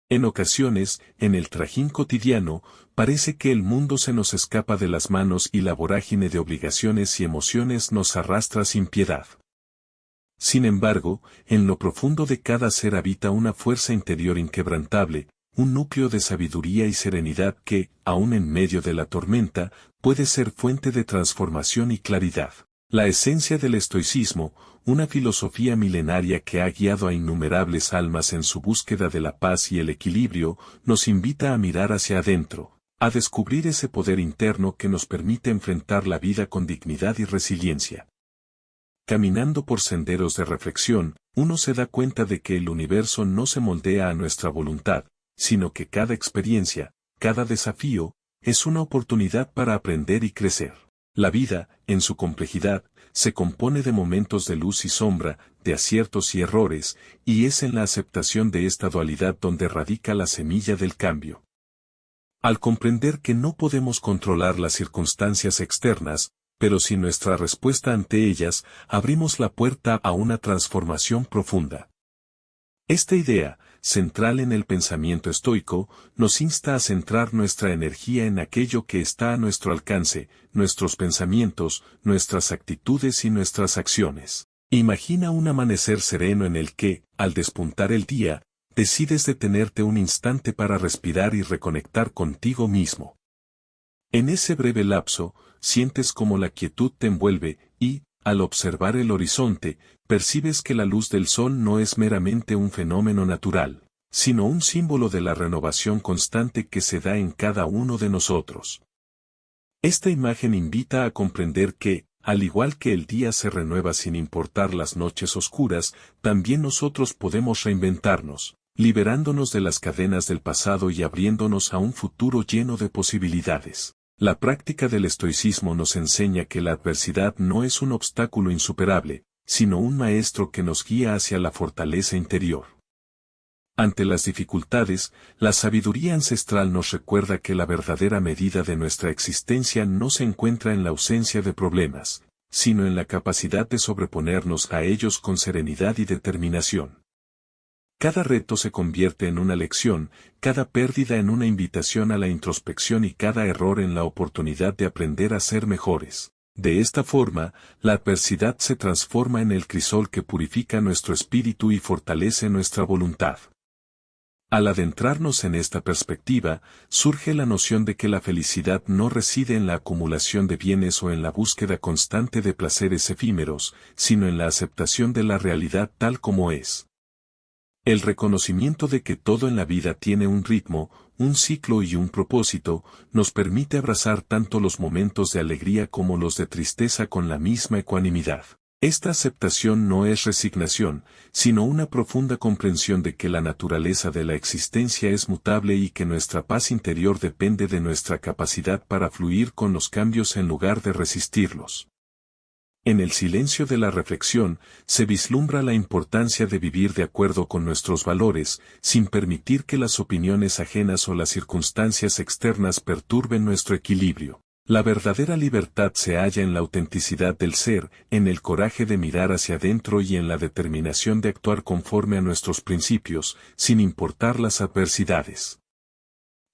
En ocasiones, en el trajín cotidiano, parece que el mundo se nos escapa de las manos y la vorágine de obligaciones y emociones nos arrastra sin piedad. Sin embargo, en lo profundo de cada ser habita una fuerza interior inquebrantable, un núcleo de sabiduría y serenidad que, aun en medio de la tormenta, puede ser fuente de transformación y claridad. La esencia del estoicismo, una filosofía milenaria que ha guiado a innumerables almas en su búsqueda de la paz y el equilibrio, nos invita a mirar hacia adentro, a descubrir ese poder interno que nos permite enfrentar la vida con dignidad y resiliencia. Caminando por senderos de reflexión, uno se da cuenta de que el universo no se moldea a nuestra voluntad, sino que cada experiencia, cada desafío, es una oportunidad para aprender y crecer. La vida, en su complejidad, se compone de momentos de luz y sombra, de aciertos y errores, y es en la aceptación de esta dualidad donde radica la semilla del cambio. Al comprender que no podemos controlar las circunstancias externas, pero si nuestra respuesta ante ellas, abrimos la puerta a una transformación profunda. Esta idea, central en el pensamiento estoico, nos insta a centrar nuestra energía en aquello que está a nuestro alcance, nuestros pensamientos, nuestras actitudes y nuestras acciones. Imagina un amanecer sereno en el que, al despuntar el día, decides detenerte un instante para respirar y reconectar contigo mismo. En ese breve lapso, sientes como la quietud te envuelve y, al observar el horizonte, percibes que la luz del sol no es meramente un fenómeno natural, sino un símbolo de la renovación constante que se da en cada uno de nosotros. Esta imagen invita a comprender que, al igual que el día se renueva sin importar las noches oscuras, también nosotros podemos reinventarnos, liberándonos de las cadenas del pasado y abriéndonos a un futuro lleno de posibilidades. La práctica del estoicismo nos enseña que la adversidad no es un obstáculo insuperable, sino un maestro que nos guía hacia la fortaleza interior. Ante las dificultades, la sabiduría ancestral nos recuerda que la verdadera medida de nuestra existencia no se encuentra en la ausencia de problemas, sino en la capacidad de sobreponernos a ellos con serenidad y determinación. Cada reto se convierte en una lección, cada pérdida en una invitación a la introspección y cada error en la oportunidad de aprender a ser mejores. De esta forma, la adversidad se transforma en el crisol que purifica nuestro espíritu y fortalece nuestra voluntad. Al adentrarnos en esta perspectiva, surge la noción de que la felicidad no reside en la acumulación de bienes o en la búsqueda constante de placeres efímeros, sino en la aceptación de la realidad tal como es. El reconocimiento de que todo en la vida tiene un ritmo, un ciclo y un propósito, nos permite abrazar tanto los momentos de alegría como los de tristeza con la misma ecuanimidad. Esta aceptación no es resignación, sino una profunda comprensión de que la naturaleza de la existencia es mutable y que nuestra paz interior depende de nuestra capacidad para fluir con los cambios en lugar de resistirlos. En el silencio de la reflexión, se vislumbra la importancia de vivir de acuerdo con nuestros valores, sin permitir que las opiniones ajenas o las circunstancias externas perturben nuestro equilibrio. La verdadera libertad se halla en la autenticidad del ser, en el coraje de mirar hacia adentro y en la determinación de actuar conforme a nuestros principios, sin importar las adversidades.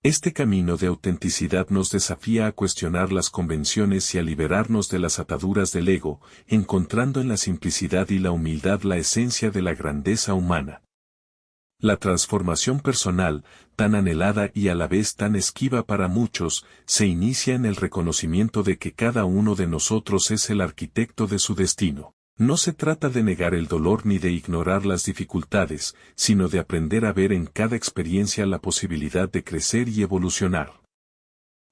Este camino de autenticidad nos desafía a cuestionar las convenciones y a liberarnos de las ataduras del ego, encontrando en la simplicidad y la humildad la esencia de la grandeza humana. La transformación personal, tan anhelada y a la vez tan esquiva para muchos, se inicia en el reconocimiento de que cada uno de nosotros es el arquitecto de su destino. No se trata de negar el dolor ni de ignorar las dificultades, sino de aprender a ver en cada experiencia la posibilidad de crecer y evolucionar.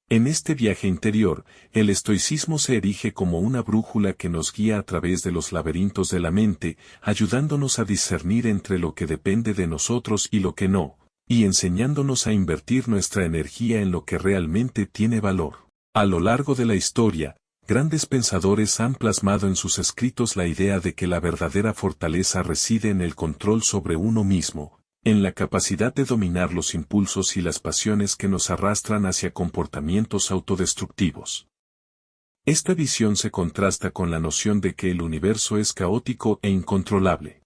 En este viaje interior, el estoicismo se erige como una brújula que nos guía a través de los laberintos de la mente, ayudándonos a discernir entre lo que depende de nosotros y lo que no, y enseñándonos a invertir nuestra energía en lo que realmente tiene valor. A lo largo de la historia, grandes pensadores han plasmado en sus escritos la idea de que la verdadera fortaleza reside en el control sobre uno mismo, en la capacidad de dominar los impulsos y las pasiones que nos arrastran hacia comportamientos autodestructivos. Esta visión se contrasta con la noción de que el universo es caótico e incontrolable.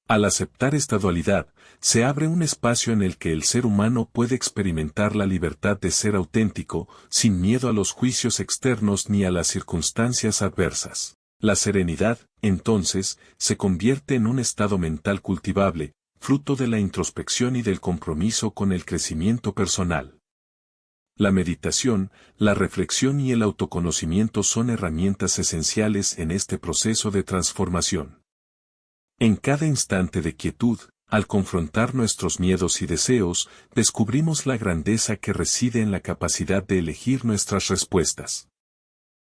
Al aceptar esta dualidad, se abre un espacio en el que el ser humano puede experimentar la libertad de ser auténtico, sin miedo a los juicios externos ni a las circunstancias adversas. La serenidad, entonces, se convierte en un estado mental cultivable, fruto de la introspección y del compromiso con el crecimiento personal. La meditación, la reflexión y el autoconocimiento son herramientas esenciales en este proceso de transformación. En cada instante de quietud, al confrontar nuestros miedos y deseos, descubrimos la grandeza que reside en la capacidad de elegir nuestras respuestas.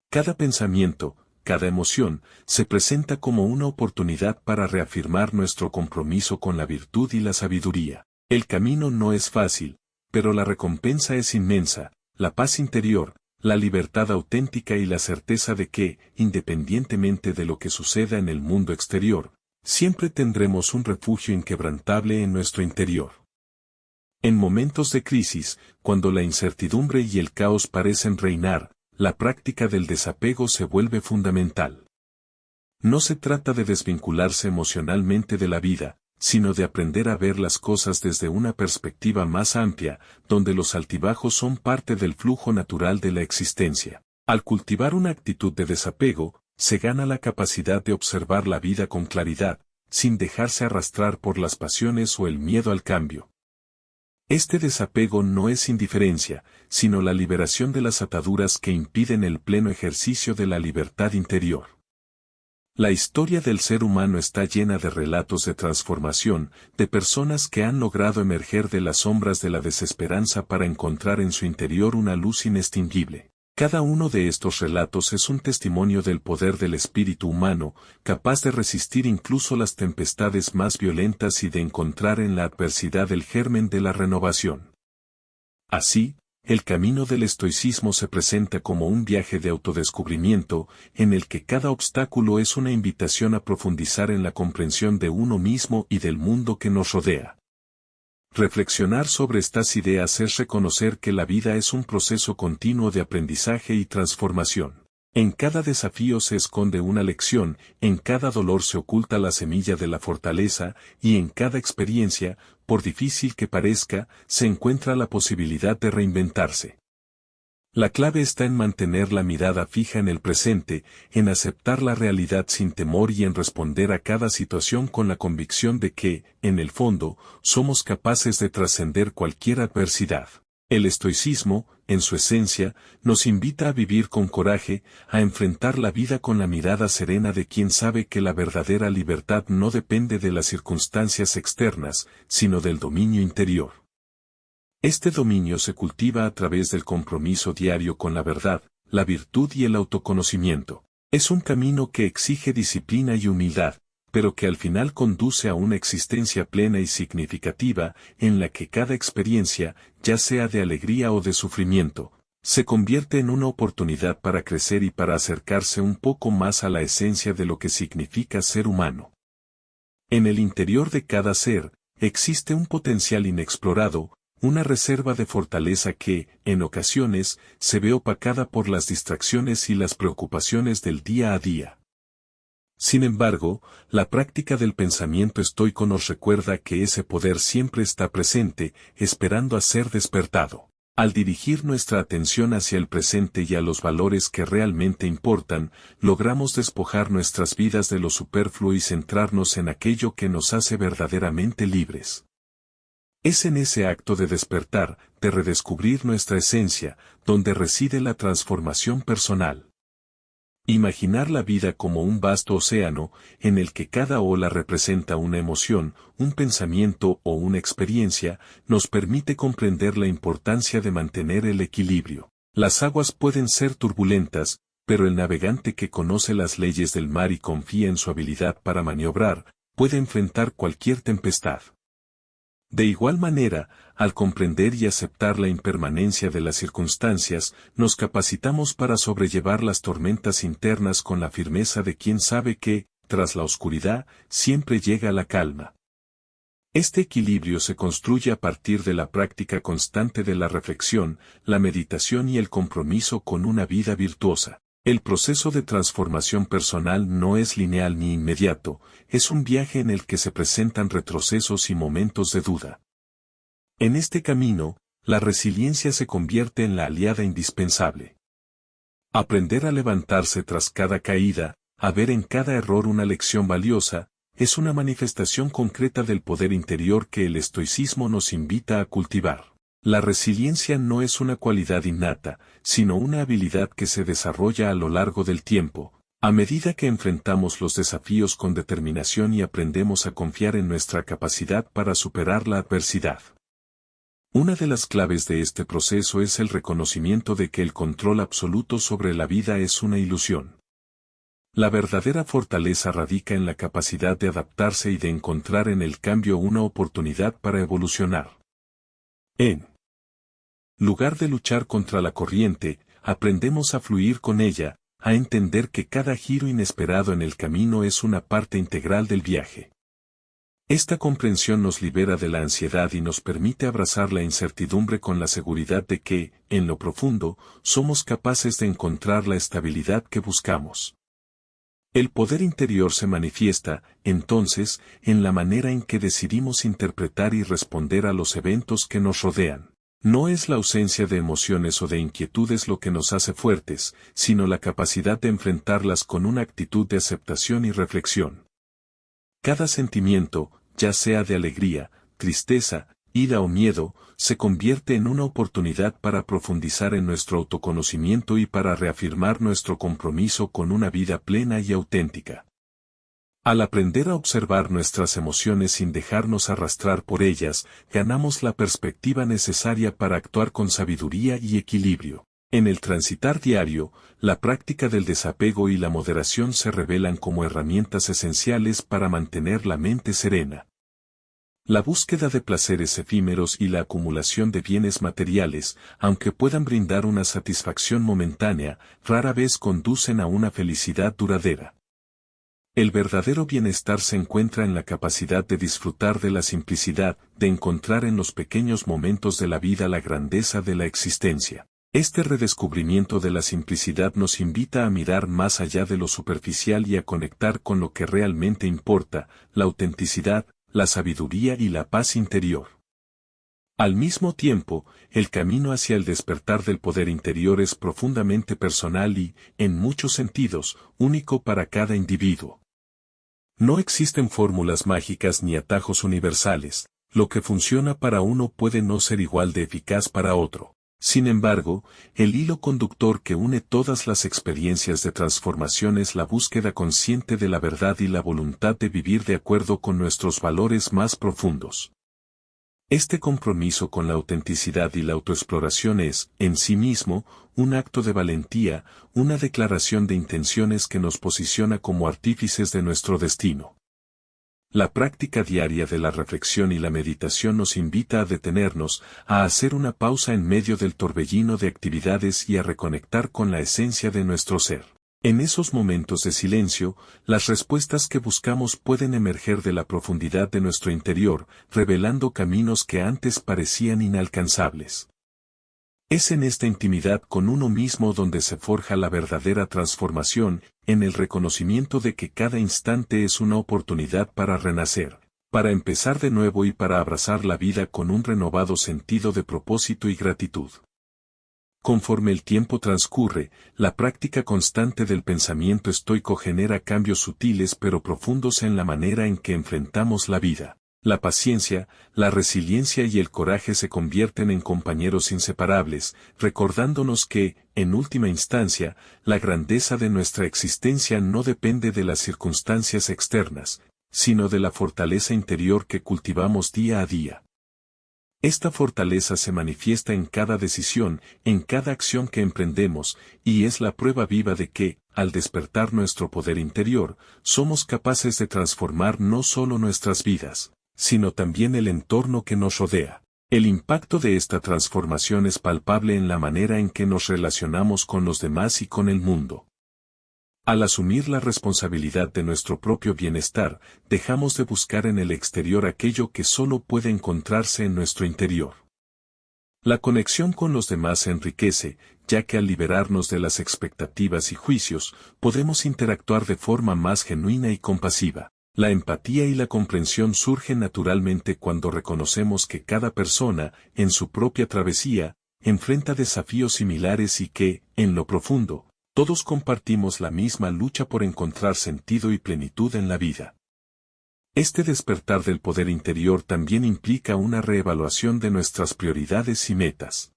Cada pensamiento, cada emoción, se presenta como una oportunidad para reafirmar nuestro compromiso con la virtud y la sabiduría. El camino no es fácil, pero la recompensa es inmensa, la paz interior, la libertad auténtica y la certeza de que, independientemente de lo que suceda en el mundo exterior, siempre tendremos un refugio inquebrantable en nuestro interior. En momentos de crisis, cuando la incertidumbre y el caos parecen reinar, la práctica del desapego se vuelve fundamental. No se trata de desvincularse emocionalmente de la vida, sino de aprender a ver las cosas desde una perspectiva más amplia, donde los altibajos son parte del flujo natural de la existencia. Al cultivar una actitud de desapego, se gana la capacidad de observar la vida con claridad, sin dejarse arrastrar por las pasiones o el miedo al cambio. Este desapego no es indiferencia, sino la liberación de las ataduras que impiden el pleno ejercicio de la libertad interior. La historia del ser humano está llena de relatos de transformación, de personas que han logrado emerger de las sombras de la desesperanza para encontrar en su interior una luz inextinguible. Cada uno de estos relatos es un testimonio del poder del espíritu humano, capaz de resistir incluso las tempestades más violentas y de encontrar en la adversidad el germen de la renovación. Así, el camino del estoicismo se presenta como un viaje de autodescubrimiento, en el que cada obstáculo es una invitación a profundizar en la comprensión de uno mismo y del mundo que nos rodea. Reflexionar sobre estas ideas es reconocer que la vida es un proceso continuo de aprendizaje y transformación. En cada desafío se esconde una lección, en cada dolor se oculta la semilla de la fortaleza, y en cada experiencia, por difícil que parezca, se encuentra la posibilidad de reinventarse. La clave está en mantener la mirada fija en el presente, en aceptar la realidad sin temor y en responder a cada situación con la convicción de que, en el fondo, somos capaces de trascender cualquier adversidad. El estoicismo, en su esencia, nos invita a vivir con coraje, a enfrentar la vida con la mirada serena de quien sabe que la verdadera libertad no depende de las circunstancias externas, sino del dominio interior. Este dominio se cultiva a través del compromiso diario con la verdad, la virtud y el autoconocimiento. Es un camino que exige disciplina y humildad, pero que al final conduce a una existencia plena y significativa, en la que cada experiencia, ya sea de alegría o de sufrimiento, se convierte en una oportunidad para crecer y para acercarse un poco más a la esencia de lo que significa ser humano. En el interior de cada ser, existe un potencial inexplorado, una reserva de fortaleza que, en ocasiones, se ve opacada por las distracciones y las preocupaciones del día a día. Sin embargo, la práctica del pensamiento estoico nos recuerda que ese poder siempre está presente, esperando a ser despertado. Al dirigir nuestra atención hacia el presente y a los valores que realmente importan, logramos despojar nuestras vidas de lo superfluo y centrarnos en aquello que nos hace verdaderamente libres. Es en ese acto de despertar, de redescubrir nuestra esencia, donde reside la transformación personal. Imaginar la vida como un vasto océano, en el que cada ola representa una emoción, un pensamiento o una experiencia, nos permite comprender la importancia de mantener el equilibrio. Las aguas pueden ser turbulentas, pero el navegante que conoce las leyes del mar y confía en su habilidad para maniobrar, puede enfrentar cualquier tempestad. De igual manera, al comprender y aceptar la impermanencia de las circunstancias, nos capacitamos para sobrellevar las tormentas internas con la firmeza de quien sabe que, tras la oscuridad, siempre llega la calma. Este equilibrio se construye a partir de la práctica constante de la reflexión, la meditación y el compromiso con una vida virtuosa. El proceso de transformación personal no es lineal ni inmediato, es un viaje en el que se presentan retrocesos y momentos de duda. En este camino, la resiliencia se convierte en la aliada indispensable. Aprender a levantarse tras cada caída, a ver en cada error una lección valiosa, es una manifestación concreta del poder interior que el estoicismo nos invita a cultivar. La resiliencia no es una cualidad innata, sino una habilidad que se desarrolla a lo largo del tiempo, a medida que enfrentamos los desafíos con determinación y aprendemos a confiar en nuestra capacidad para superar la adversidad. Una de las claves de este proceso es el reconocimiento de que el control absoluto sobre la vida es una ilusión. La verdadera fortaleza radica en la capacidad de adaptarse y de encontrar en el cambio una oportunidad para evolucionar. En lugar de luchar contra la corriente, aprendemos a fluir con ella, a entender que cada giro inesperado en el camino es una parte integral del viaje. Esta comprensión nos libera de la ansiedad y nos permite abrazar la incertidumbre con la seguridad de que, en lo profundo, somos capaces de encontrar la estabilidad que buscamos. El poder interior se manifiesta, entonces, en la manera en que decidimos interpretar y responder a los eventos que nos rodean. No es la ausencia de emociones o de inquietudes lo que nos hace fuertes, sino la capacidad de enfrentarlas con una actitud de aceptación y reflexión. Cada sentimiento, ya sea de alegría, tristeza, ira o miedo, se convierte en una oportunidad para profundizar en nuestro autoconocimiento y para reafirmar nuestro compromiso con una vida plena y auténtica. Al aprender a observar nuestras emociones sin dejarnos arrastrar por ellas, ganamos la perspectiva necesaria para actuar con sabiduría y equilibrio. En el transitar diario, la práctica del desapego y la moderación se revelan como herramientas esenciales para mantener la mente serena. La búsqueda de placeres efímeros y la acumulación de bienes materiales, aunque puedan brindar una satisfacción momentánea, rara vez conducen a una felicidad duradera. El verdadero bienestar se encuentra en la capacidad de disfrutar de la simplicidad, de encontrar en los pequeños momentos de la vida la grandeza de la existencia. Este redescubrimiento de la simplicidad nos invita a mirar más allá de lo superficial y a conectar con lo que realmente importa, la autenticidad, la sabiduría y la paz interior. Al mismo tiempo, el camino hacia el despertar del poder interior es profundamente personal y, en muchos sentidos, único para cada individuo. No existen fórmulas mágicas ni atajos universales, lo que funciona para uno puede no ser igual de eficaz para otro. Sin embargo, el hilo conductor que une todas las experiencias de transformación es la búsqueda consciente de la verdad y la voluntad de vivir de acuerdo con nuestros valores más profundos. Este compromiso con la autenticidad y la autoexploración es, en sí mismo, un acto de valentía, una declaración de intenciones que nos posiciona como artífices de nuestro destino. La práctica diaria de la reflexión y la meditación nos invita a detenernos, a hacer una pausa en medio del torbellino de actividades y a reconectar con la esencia de nuestro ser. En esos momentos de silencio, las respuestas que buscamos pueden emerger de la profundidad de nuestro interior, revelando caminos que antes parecían inalcanzables. Es en esta intimidad con uno mismo donde se forja la verdadera transformación, en el reconocimiento de que cada instante es una oportunidad para renacer, para empezar de nuevo y para abrazar la vida con un renovado sentido de propósito y gratitud. Conforme el tiempo transcurre, la práctica constante del pensamiento estoico genera cambios sutiles pero profundos en la manera en que enfrentamos la vida. La paciencia, la resiliencia y el coraje se convierten en compañeros inseparables, recordándonos que, en última instancia, la grandeza de nuestra existencia no depende de las circunstancias externas, sino de la fortaleza interior que cultivamos día a día. Esta fortaleza se manifiesta en cada decisión, en cada acción que emprendemos, y es la prueba viva de que, al despertar nuestro poder interior, somos capaces de transformar no solo nuestras vidas, sino también el entorno que nos rodea. El impacto de esta transformación es palpable en la manera en que nos relacionamos con los demás y con el mundo. Al asumir la responsabilidad de nuestro propio bienestar, dejamos de buscar en el exterior aquello que solo puede encontrarse en nuestro interior. La conexión con los demás se enriquece, ya que al liberarnos de las expectativas y juicios, podemos interactuar de forma más genuina y compasiva. La empatía y la comprensión surgen naturalmente cuando reconocemos que cada persona, en su propia travesía, enfrenta desafíos similares y que, en lo profundo, todos compartimos la misma lucha por encontrar sentido y plenitud en la vida. Este despertar del poder interior también implica una reevaluación de nuestras prioridades y metas.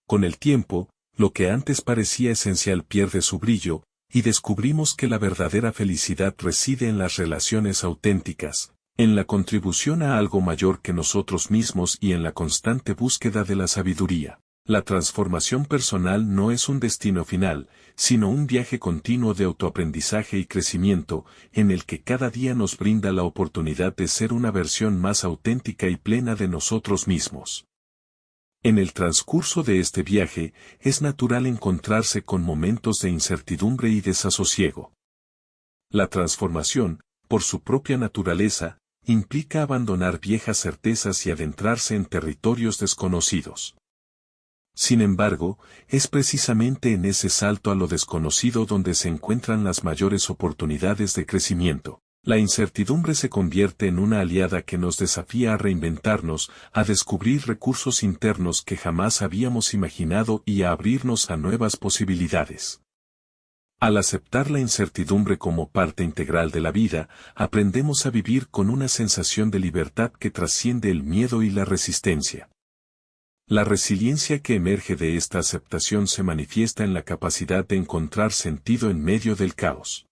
Con el tiempo, lo que antes parecía esencial pierde su brillo, y descubrimos que la verdadera felicidad reside en las relaciones auténticas, en la contribución a algo mayor que nosotros mismos y en la constante búsqueda de la sabiduría. La transformación personal no es un destino final, sino un viaje continuo de autoaprendizaje y crecimiento, en el que cada día nos brinda la oportunidad de ser una versión más auténtica y plena de nosotros mismos. En el transcurso de este viaje, es natural encontrarse con momentos de incertidumbre y desasosiego. La transformación, por su propia naturaleza, implica abandonar viejas certezas y adentrarse en territorios desconocidos. Sin embargo, es precisamente en ese salto a lo desconocido donde se encuentran las mayores oportunidades de crecimiento. La incertidumbre se convierte en una aliada que nos desafía a reinventarnos, a descubrir recursos internos que jamás habíamos imaginado y a abrirnos a nuevas posibilidades. Al aceptar la incertidumbre como parte integral de la vida, aprendemos a vivir con una sensación de libertad que trasciende el miedo y la resistencia. La resiliencia que emerge de esta aceptación se manifiesta en la capacidad de encontrar sentido en medio del caos.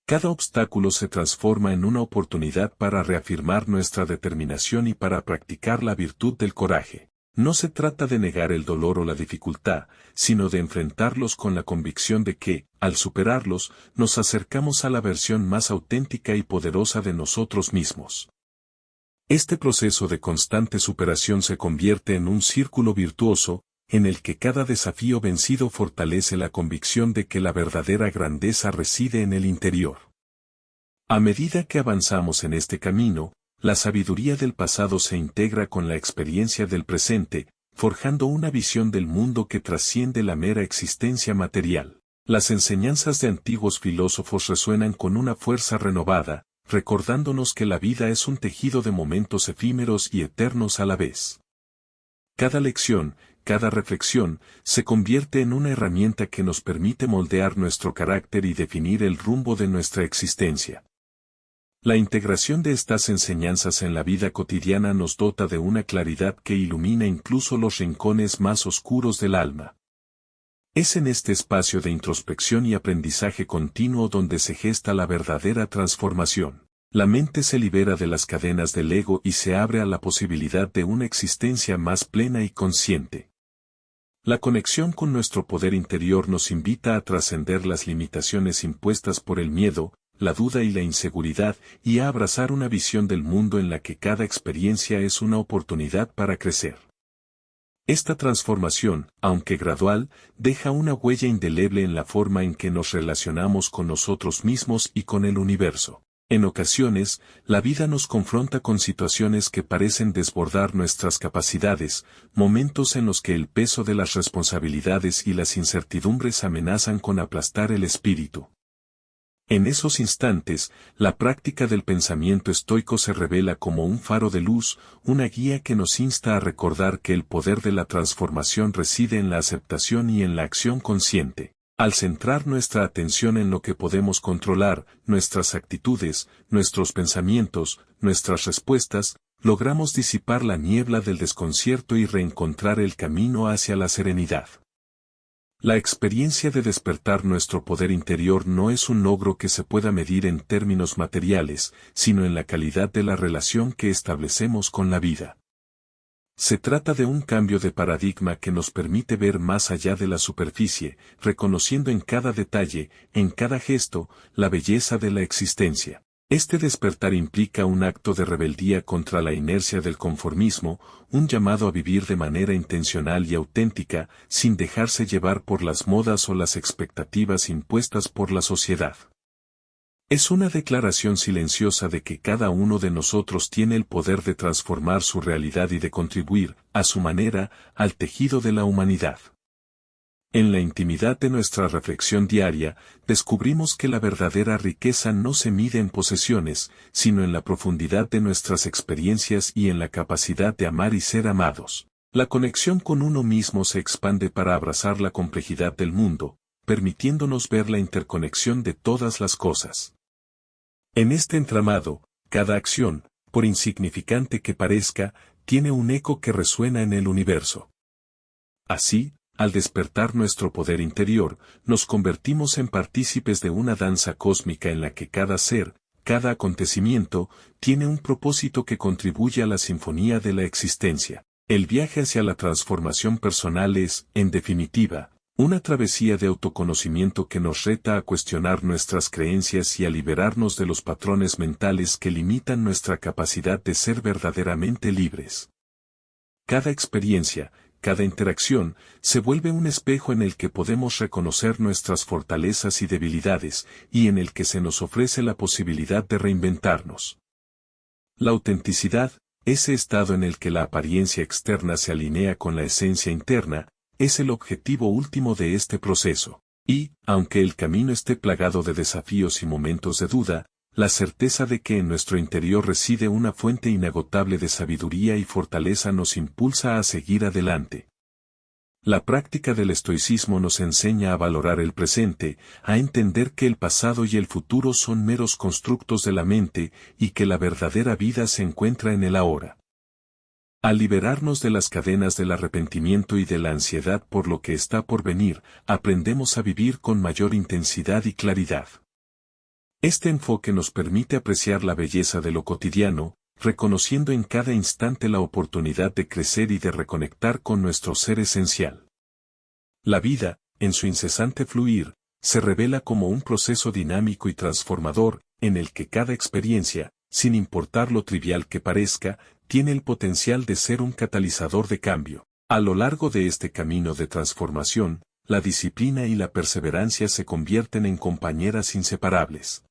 Cada obstáculo se transforma en una oportunidad para reafirmar nuestra determinación y para practicar la virtud del coraje. No se trata de negar el dolor o la dificultad, sino de enfrentarlos con la convicción de que, al superarlos, nos acercamos a la versión más auténtica y poderosa de nosotros mismos. Este proceso de constante superación se convierte en un círculo virtuoso, en el que cada desafío vencido fortalece la convicción de que la verdadera grandeza reside en el interior. A medida que avanzamos en este camino, la sabiduría del pasado se integra con la experiencia del presente, forjando una visión del mundo que trasciende la mera existencia material. Las enseñanzas de antiguos filósofos resuenan con una fuerza renovada, recordándonos que la vida es un tejido de momentos efímeros y eternos a la vez. Cada lección, cada reflexión, se convierte en una herramienta que nos permite moldear nuestro carácter y definir el rumbo de nuestra existencia. La integración de estas enseñanzas en la vida cotidiana nos dota de una claridad que ilumina incluso los rincones más oscuros del alma. Es en este espacio de introspección y aprendizaje continuo donde se gesta la verdadera transformación. La mente se libera de las cadenas del ego y se abre a la posibilidad de una existencia más plena y consciente. La conexión con nuestro poder interior nos invita a trascender las limitaciones impuestas por el miedo, la duda y la inseguridad, y a abrazar una visión del mundo en la que cada experiencia es una oportunidad para crecer. Esta transformación, aunque gradual, deja una huella indeleble en la forma en que nos relacionamos con nosotros mismos y con el universo. En ocasiones, la vida nos confronta con situaciones que parecen desbordar nuestras capacidades, momentos en los que el peso de las responsabilidades y las incertidumbres amenazan con aplastar el espíritu. En esos instantes, la práctica del pensamiento estoico se revela como un faro de luz, una guía que nos insta a recordar que el poder de la transformación reside en la aceptación y en la acción consciente. Al centrar nuestra atención en lo que podemos controlar, nuestras actitudes, nuestros pensamientos, nuestras respuestas, logramos disipar la niebla del desconcierto y reencontrar el camino hacia la serenidad. La experiencia de despertar nuestro poder interior no es un logro que se pueda medir en términos materiales, sino en la calidad de la relación que establecemos con la vida. Se trata de un cambio de paradigma que nos permite ver más allá de la superficie, reconociendo en cada detalle, en cada gesto, la belleza de la existencia. Este despertar implica un acto de rebeldía contra la inercia del conformismo, un llamado a vivir de manera intencional y auténtica, sin dejarse llevar por las modas o las expectativas impuestas por la sociedad. Es una declaración silenciosa de que cada uno de nosotros tiene el poder de transformar su realidad y de contribuir, a su manera, al tejido de la humanidad. En la intimidad de nuestra reflexión diaria, descubrimos que la verdadera riqueza no se mide en posesiones, sino en la profundidad de nuestras experiencias y en la capacidad de amar y ser amados. La conexión con uno mismo se expande para abrazar la complejidad del mundo, permitiéndonos ver la interconexión de todas las cosas. En este entramado, cada acción, por insignificante que parezca, tiene un eco que resuena en el universo. Así, al despertar nuestro poder interior, nos convertimos en partícipes de una danza cósmica en la que cada ser, cada acontecimiento, tiene un propósito que contribuye a la sinfonía de la existencia. El viaje hacia la transformación personal es, en definitiva, una travesía de autoconocimiento que nos reta a cuestionar nuestras creencias y a liberarnos de los patrones mentales que limitan nuestra capacidad de ser verdaderamente libres. Cada experiencia, cada interacción, se vuelve un espejo en el que podemos reconocer nuestras fortalezas y debilidades, y en el que se nos ofrece la posibilidad de reinventarnos. La autenticidad, ese estado en el que la apariencia externa se alinea con la esencia interna, es el objetivo último de este proceso. Y, aunque el camino esté plagado de desafíos y momentos de duda, la certeza de que en nuestro interior reside una fuente inagotable de sabiduría y fortaleza nos impulsa a seguir adelante. La práctica del estoicismo nos enseña a valorar el presente, a entender que el pasado y el futuro son meros constructos de la mente y que la verdadera vida se encuentra en el ahora. Al liberarnos de las cadenas del arrepentimiento y de la ansiedad por lo que está por venir, aprendemos a vivir con mayor intensidad y claridad. Este enfoque nos permite apreciar la belleza de lo cotidiano, reconociendo en cada instante la oportunidad de crecer y de reconectar con nuestro ser esencial. La vida, en su incesante fluir, se revela como un proceso dinámico y transformador, en el que cada experiencia, sin importar lo trivial que parezca, tiene el potencial de ser un catalizador de cambio. A lo largo de este camino de transformación, la disciplina y la perseverancia se convierten en compañeras inseparables.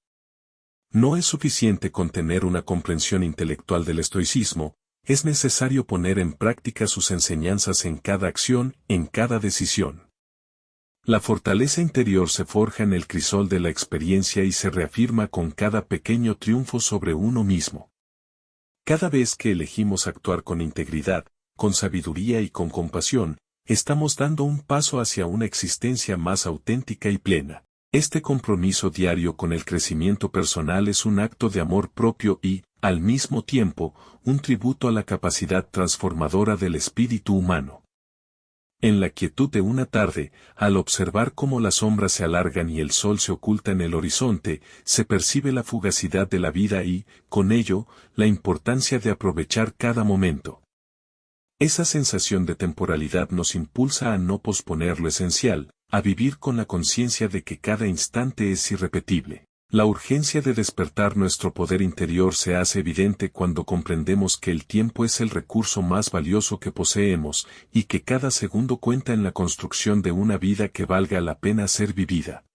No es suficiente con tener una comprensión intelectual del estoicismo, es necesario poner en práctica sus enseñanzas en cada acción, en cada decisión. La fortaleza interior se forja en el crisol de la experiencia y se reafirma con cada pequeño triunfo sobre uno mismo. Cada vez que elegimos actuar con integridad, con sabiduría y con compasión, estamos dando un paso hacia una existencia más auténtica y plena. Este compromiso diario con el crecimiento personal es un acto de amor propio y, al mismo tiempo, un tributo a la capacidad transformadora del espíritu humano. En la quietud de una tarde, al observar cómo las sombras se alargan y el sol se oculta en el horizonte, se percibe la fugacidad de la vida y, con ello, la importancia de aprovechar cada momento. Esa sensación de temporalidad nos impulsa a no posponer lo esencial, a vivir con la conciencia de que cada instante es irrepetible. La urgencia de despertar nuestro poder interior se hace evidente cuando comprendemos que el tiempo es el recurso más valioso que poseemos, y que cada segundo cuenta en la construcción de una vida que valga la pena ser vivida.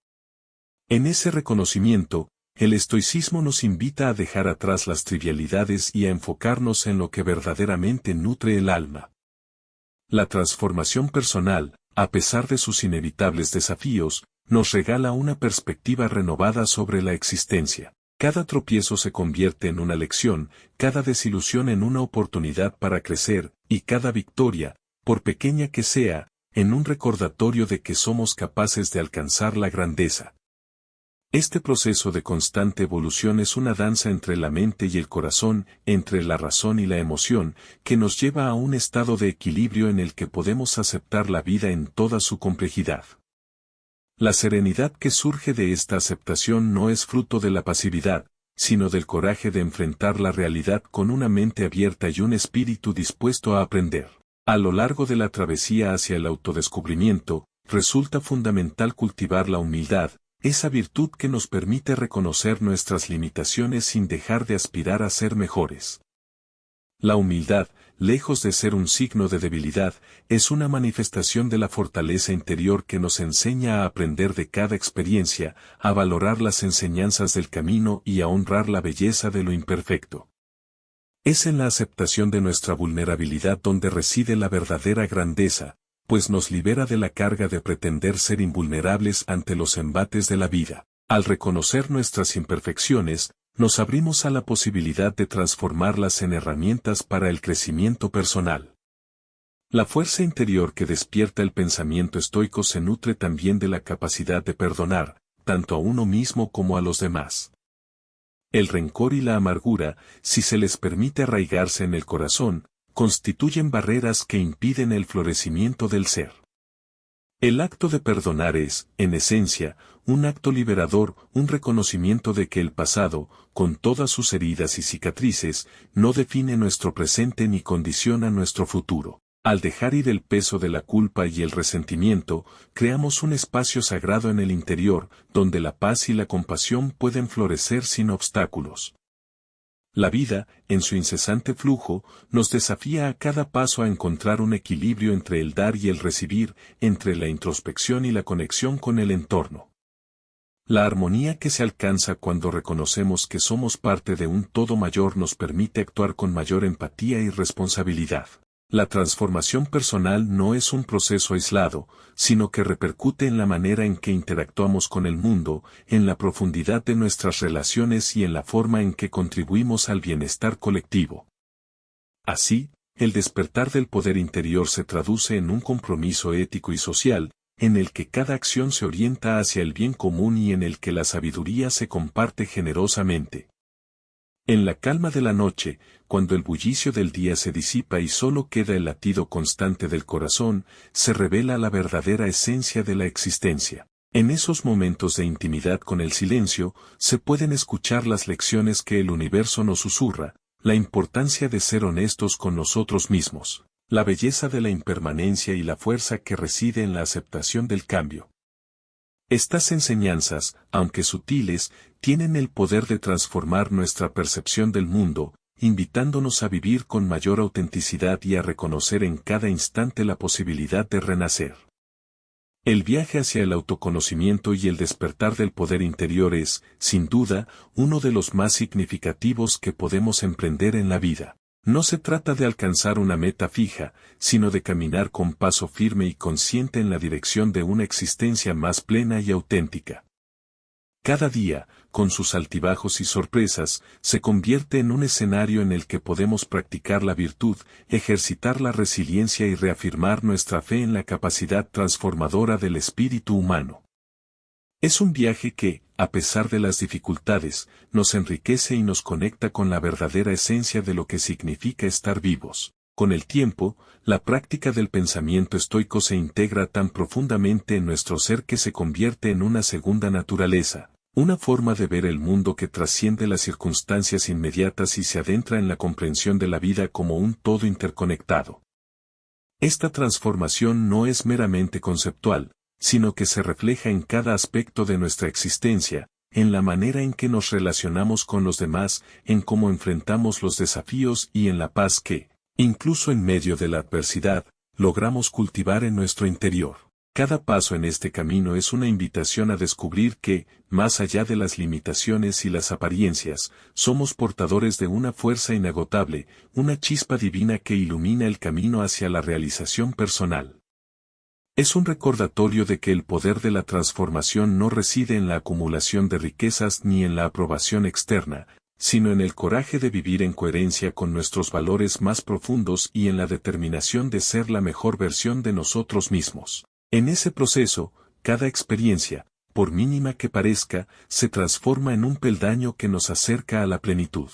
En ese reconocimiento, el estoicismo nos invita a dejar atrás las trivialidades y a enfocarnos en lo que verdaderamente nutre el alma. La transformación personal, a pesar de sus inevitables desafíos, nos regala una perspectiva renovada sobre la existencia. Cada tropiezo se convierte en una lección, cada desilusión en una oportunidad para crecer, y cada victoria, por pequeña que sea, en un recordatorio de que somos capaces de alcanzar la grandeza. Este proceso de constante evolución es una danza entre la mente y el corazón, entre la razón y la emoción, que nos lleva a un estado de equilibrio en el que podemos aceptar la vida en toda su complejidad. La serenidad que surge de esta aceptación no es fruto de la pasividad, sino del coraje de enfrentar la realidad con una mente abierta y un espíritu dispuesto a aprender. A lo largo de la travesía hacia el autodescubrimiento, resulta fundamental cultivar la humildad, esa virtud que nos permite reconocer nuestras limitaciones sin dejar de aspirar a ser mejores. La humildad, lejos de ser un signo de debilidad, es una manifestación de la fortaleza interior que nos enseña a aprender de cada experiencia, a valorar las enseñanzas del camino y a honrar la belleza de lo imperfecto. Es en la aceptación de nuestra vulnerabilidad donde reside la verdadera grandeza, pues nos libera de la carga de pretender ser invulnerables ante los embates de la vida. Al reconocer nuestras imperfecciones, nos abrimos a la posibilidad de transformarlas en herramientas para el crecimiento personal. La fuerza interior que despierta el pensamiento estoico se nutre también de la capacidad de perdonar, tanto a uno mismo como a los demás. El rencor y la amargura, si se les permite arraigarse en el corazón, constituyen barreras que impiden el florecimiento del ser. El acto de perdonar es, en esencia, un acto liberador, un reconocimiento de que el pasado, con todas sus heridas y cicatrices, no define nuestro presente ni condiciona nuestro futuro. Al dejar ir el peso de la culpa y el resentimiento, creamos un espacio sagrado en el interior, donde la paz y la compasión pueden florecer sin obstáculos. La vida, en su incesante flujo, nos desafía a cada paso a encontrar un equilibrio entre el dar y el recibir, entre la introspección y la conexión con el entorno. La armonía que se alcanza cuando reconocemos que somos parte de un todo mayor nos permite actuar con mayor empatía y responsabilidad. La transformación personal no es un proceso aislado, sino que repercute en la manera en que interactuamos con el mundo, en la profundidad de nuestras relaciones y en la forma en que contribuimos al bienestar colectivo. Así, el despertar del poder interior se traduce en un compromiso ético y social, en el que cada acción se orienta hacia el bien común y en el que la sabiduría se comparte generosamente. En la calma de la noche, cuando el bullicio del día se disipa y solo queda el latido constante del corazón, se revela la verdadera esencia de la existencia. En esos momentos de intimidad con el silencio, se pueden escuchar las lecciones que el universo nos susurra, la importancia de ser honestos con nosotros mismos, la belleza de la impermanencia y la fuerza que reside en la aceptación del cambio. Estas enseñanzas, aunque sutiles, tienen el poder de transformar nuestra percepción del mundo, invitándonos a vivir con mayor autenticidad y a reconocer en cada instante la posibilidad de renacer. El viaje hacia el autoconocimiento y el despertar del poder interior es, sin duda, uno de los más significativos que podemos emprender en la vida. No se trata de alcanzar una meta fija, sino de caminar con paso firme y consciente en la dirección de una existencia más plena y auténtica. Cada día, con sus altibajos y sorpresas, se convierte en un escenario en el que podemos practicar la virtud, ejercitar la resiliencia y reafirmar nuestra fe en la capacidad transformadora del espíritu humano. Es un viaje que, a pesar de las dificultades, nos enriquece y nos conecta con la verdadera esencia de lo que significa estar vivos. Con el tiempo, la práctica del pensamiento estoico se integra tan profundamente en nuestro ser que se convierte en una segunda naturaleza, una forma de ver el mundo que trasciende las circunstancias inmediatas y se adentra en la comprensión de la vida como un todo interconectado. Esta transformación no es meramente conceptual, sino que se refleja en cada aspecto de nuestra existencia, en la manera en que nos relacionamos con los demás, en cómo enfrentamos los desafíos y en la paz que, incluso en medio de la adversidad, logramos cultivar en nuestro interior. Cada paso en este camino es una invitación a descubrir que, más allá de las limitaciones y las apariencias, somos portadores de una fuerza inagotable, una chispa divina que ilumina el camino hacia la realización personal. Es un recordatorio de que el poder de la transformación no reside en la acumulación de riquezas ni en la aprobación externa, sino en el coraje de vivir en coherencia con nuestros valores más profundos y en la determinación de ser la mejor versión de nosotros mismos. En ese proceso, cada experiencia, por mínima que parezca, se transforma en un peldaño que nos acerca a la plenitud.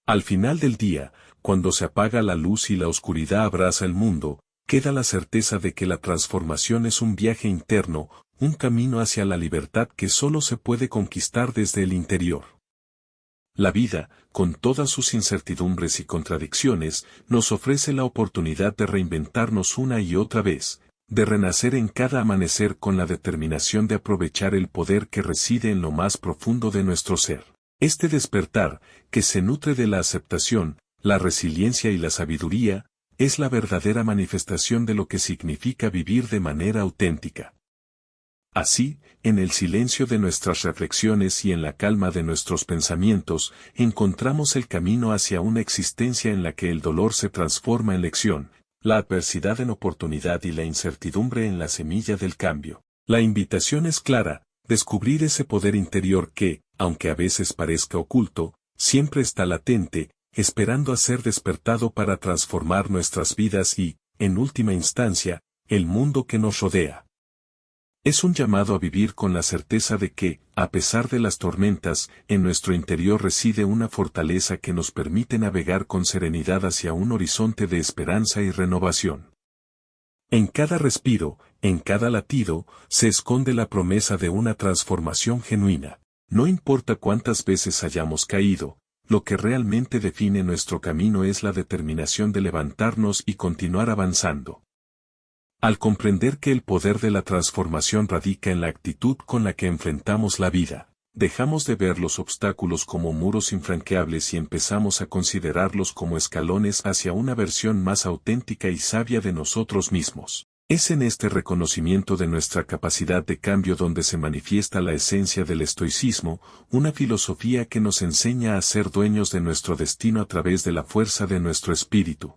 Al final del día, cuando se apaga la luz y la oscuridad abraza el mundo, queda la certeza de que la transformación es un viaje interno, un camino hacia la libertad que solo se puede conquistar desde el interior. La vida, con todas sus incertidumbres y contradicciones, nos ofrece la oportunidad de reinventarnos una y otra vez, de renacer en cada amanecer con la determinación de aprovechar el poder que reside en lo más profundo de nuestro ser. Este despertar, que se nutre de la aceptación, la resiliencia y la sabiduría, es la verdadera manifestación de lo que significa vivir de manera auténtica. Así, en el silencio de nuestras reflexiones y en la calma de nuestros pensamientos, encontramos el camino hacia una existencia en la que el dolor se transforma en lección, la adversidad en oportunidad y la incertidumbre en la semilla del cambio. La invitación es clara: descubrir ese poder interior que, aunque a veces parezca oculto, siempre está latente, esperando a ser despertado para transformar nuestras vidas y, en última instancia, el mundo que nos rodea. Es un llamado a vivir con la certeza de que, a pesar de las tormentas, en nuestro interior reside una fortaleza que nos permite navegar con serenidad hacia un horizonte de esperanza y renovación. En cada respiro, en cada latido, se esconde la promesa de una transformación genuina. No importa cuántas veces hayamos caído, lo que realmente define nuestro camino es la determinación de levantarnos y continuar avanzando. Al comprender que el poder de la transformación radica en la actitud con la que enfrentamos la vida, dejamos de ver los obstáculos como muros infranqueables y empezamos a considerarlos como escalones hacia una versión más auténtica y sabia de nosotros mismos. Es en este reconocimiento de nuestra capacidad de cambio donde se manifiesta la esencia del estoicismo, una filosofía que nos enseña a ser dueños de nuestro destino a través de la fuerza de nuestro espíritu.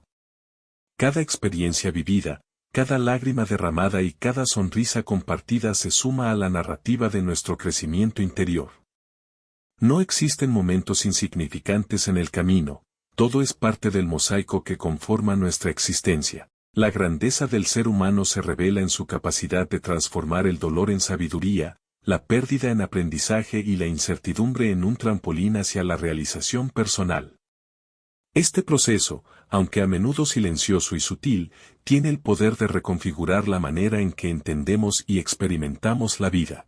Cada experiencia vivida, cada lágrima derramada y cada sonrisa compartida se suma a la narrativa de nuestro crecimiento interior. No existen momentos insignificantes en el camino, todo es parte del mosaico que conforma nuestra existencia. La grandeza del ser humano se revela en su capacidad de transformar el dolor en sabiduría, la pérdida en aprendizaje y la incertidumbre en un trampolín hacia la realización personal. Este proceso, aunque a menudo silencioso y sutil, tiene el poder de reconfigurar la manera en que entendemos y experimentamos la vida.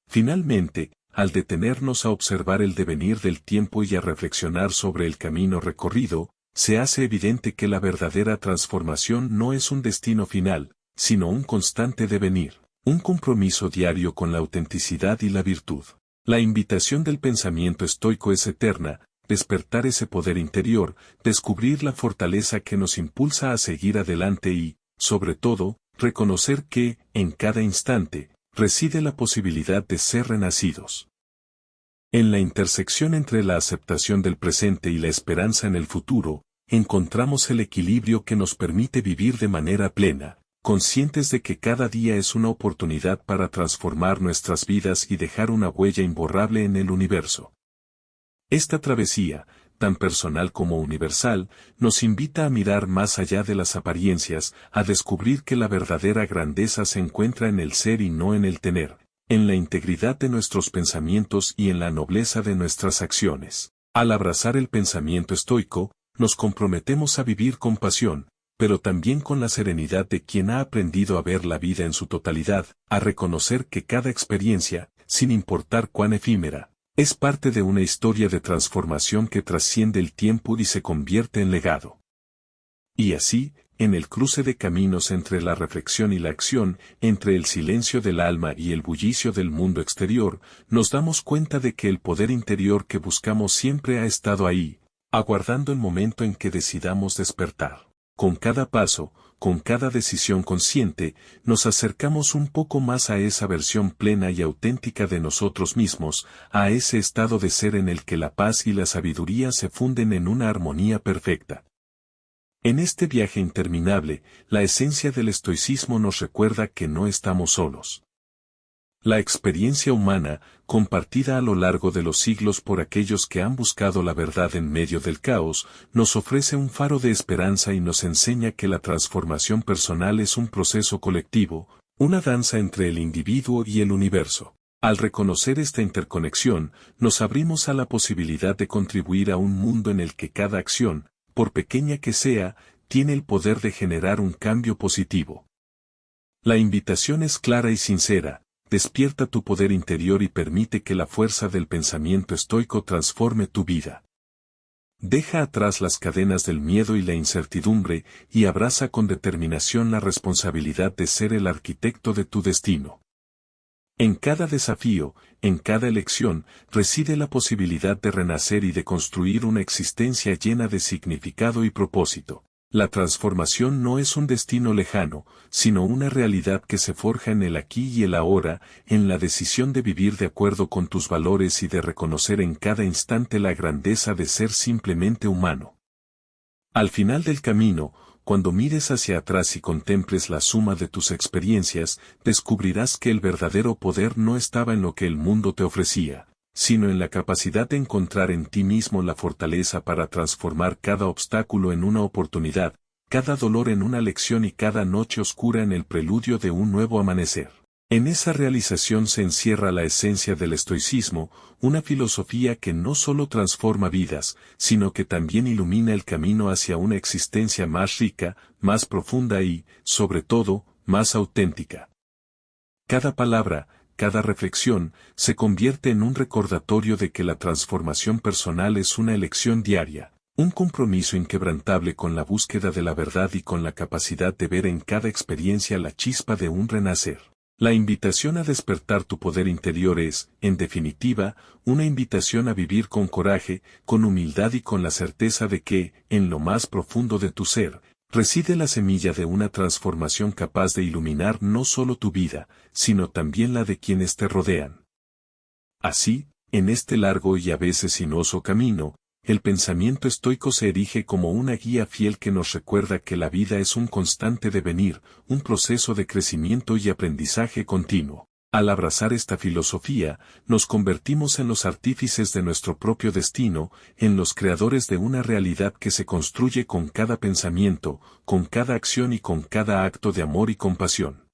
Finalmente, al detenernos a observar el devenir del tiempo y a reflexionar sobre el camino recorrido, se hace evidente que la verdadera transformación no es un destino final, sino un constante devenir, un compromiso diario con la autenticidad y la virtud. La invitación del pensamiento estoico es eterna: despertar ese poder interior, descubrir la fortaleza que nos impulsa a seguir adelante y, sobre todo, reconocer que, en cada instante, reside la posibilidad de ser renacidos. En la intersección entre la aceptación del presente y la esperanza en el futuro, encontramos el equilibrio que nos permite vivir de manera plena, conscientes de que cada día es una oportunidad para transformar nuestras vidas y dejar una huella imborrable en el universo. Esta travesía, tan personal como universal, nos invita a mirar más allá de las apariencias, a descubrir que la verdadera grandeza se encuentra en el ser y no en el tener, en la integridad de nuestros pensamientos y en la nobleza de nuestras acciones. Al abrazar el pensamiento estoico, nos comprometemos a vivir con pasión, pero también con la serenidad de quien ha aprendido a ver la vida en su totalidad, a reconocer que cada experiencia, sin importar cuán efímera, es parte de una historia de transformación que trasciende el tiempo y se convierte en legado. Y así, en el cruce de caminos entre la reflexión y la acción, entre el silencio del alma y el bullicio del mundo exterior, nos damos cuenta de que el poder interior que buscamos siempre ha estado ahí, aguardando el momento en que decidamos despertar. Con cada paso, con cada decisión consciente, nos acercamos un poco más a esa versión plena y auténtica de nosotros mismos, a ese estado de ser en el que la paz y la sabiduría se funden en una armonía perfecta. En este viaje interminable, la esencia del estoicismo nos recuerda que no estamos solos. La experiencia humana, compartida a lo largo de los siglos por aquellos que han buscado la verdad en medio del caos, nos ofrece un faro de esperanza y nos enseña que la transformación personal es un proceso colectivo, una danza entre el individuo y el universo. Al reconocer esta interconexión, nos abrimos a la posibilidad de contribuir a un mundo en el que cada acción, por pequeña que sea, tiene el poder de generar un cambio positivo. La invitación es clara y sincera: despierta tu poder interior y permite que la fuerza del pensamiento estoico transforme tu vida. Deja atrás las cadenas del miedo y la incertidumbre y abraza con determinación la responsabilidad de ser el arquitecto de tu destino. En cada desafío, en cada elección, reside la posibilidad de renacer y de construir una existencia llena de significado y propósito. La transformación no es un destino lejano, sino una realidad que se forja en el aquí y el ahora, en la decisión de vivir de acuerdo con tus valores y de reconocer en cada instante la grandeza de ser simplemente humano. Al final del camino, cuando mires hacia atrás y contemples la suma de tus experiencias, descubrirás que el verdadero poder no estaba en lo que el mundo te ofrecía, sino en la capacidad de encontrar en ti mismo la fortaleza para transformar cada obstáculo en una oportunidad, cada dolor en una lección y cada noche oscura en el preludio de un nuevo amanecer. En esa realización se encierra la esencia del estoicismo, una filosofía que no solo transforma vidas, sino que también ilumina el camino hacia una existencia más rica, más profunda y, sobre todo, más auténtica. Cada palabra, cada reflexión, se convierte en un recordatorio de que la transformación personal es una elección diaria, un compromiso inquebrantable con la búsqueda de la verdad y con la capacidad de ver en cada experiencia la chispa de un renacer. La invitación a despertar tu poder interior es, en definitiva, una invitación a vivir con coraje, con humildad y con la certeza de que, en lo más profundo de tu ser, reside la semilla de una transformación capaz de iluminar no solo tu vida, sino también la de quienes te rodean. Así, en este largo y a veces sinuoso camino, el pensamiento estoico se erige como una guía fiel que nos recuerda que la vida es un constante devenir, un proceso de crecimiento y aprendizaje continuo. Al abrazar esta filosofía, nos convertimos en los artífices de nuestro propio destino, en los creadores de una realidad que se construye con cada pensamiento, con cada acción y con cada acto de amor y compasión.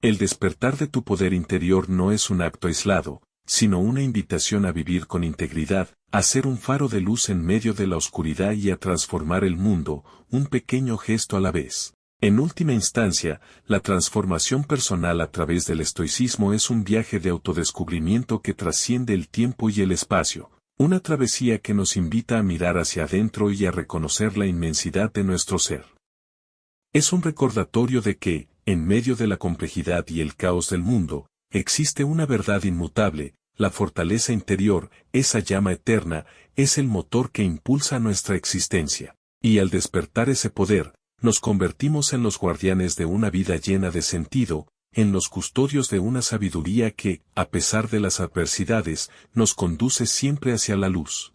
El despertar de tu poder interior no es un acto aislado, sino una invitación a vivir con integridad, a ser un faro de luz en medio de la oscuridad y a transformar el mundo, un pequeño gesto a la vez. En última instancia, la transformación personal a través del estoicismo es un viaje de autodescubrimiento que trasciende el tiempo y el espacio, una travesía que nos invita a mirar hacia adentro y a reconocer la inmensidad de nuestro ser. Es un recordatorio de que, en medio de la complejidad y el caos del mundo, existe una verdad inmutable, la fortaleza interior, esa llama eterna, es el motor que impulsa nuestra existencia. Y al despertar ese poder, nos convertimos en los guardianes de una vida llena de sentido, en los custodios de una sabiduría que, a pesar de las adversidades, nos conduce siempre hacia la luz.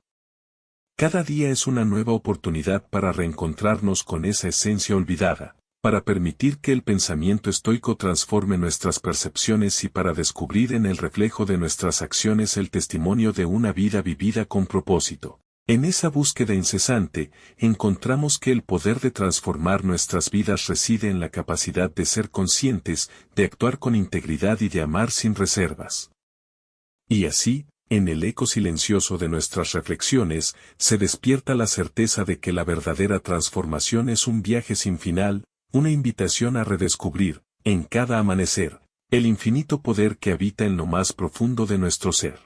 Cada día es una nueva oportunidad para reencontrarnos con esa esencia olvidada, para permitir que el pensamiento estoico transforme nuestras percepciones y para descubrir en el reflejo de nuestras acciones el testimonio de una vida vivida con propósito. En esa búsqueda incesante, encontramos que el poder de transformar nuestras vidas reside en la capacidad de ser conscientes, de actuar con integridad y de amar sin reservas. Y así, en el eco silencioso de nuestras reflexiones, se despierta la certeza de que la verdadera transformación es un viaje sin final, una invitación a redescubrir, en cada amanecer, el infinito poder que habita en lo más profundo de nuestro ser.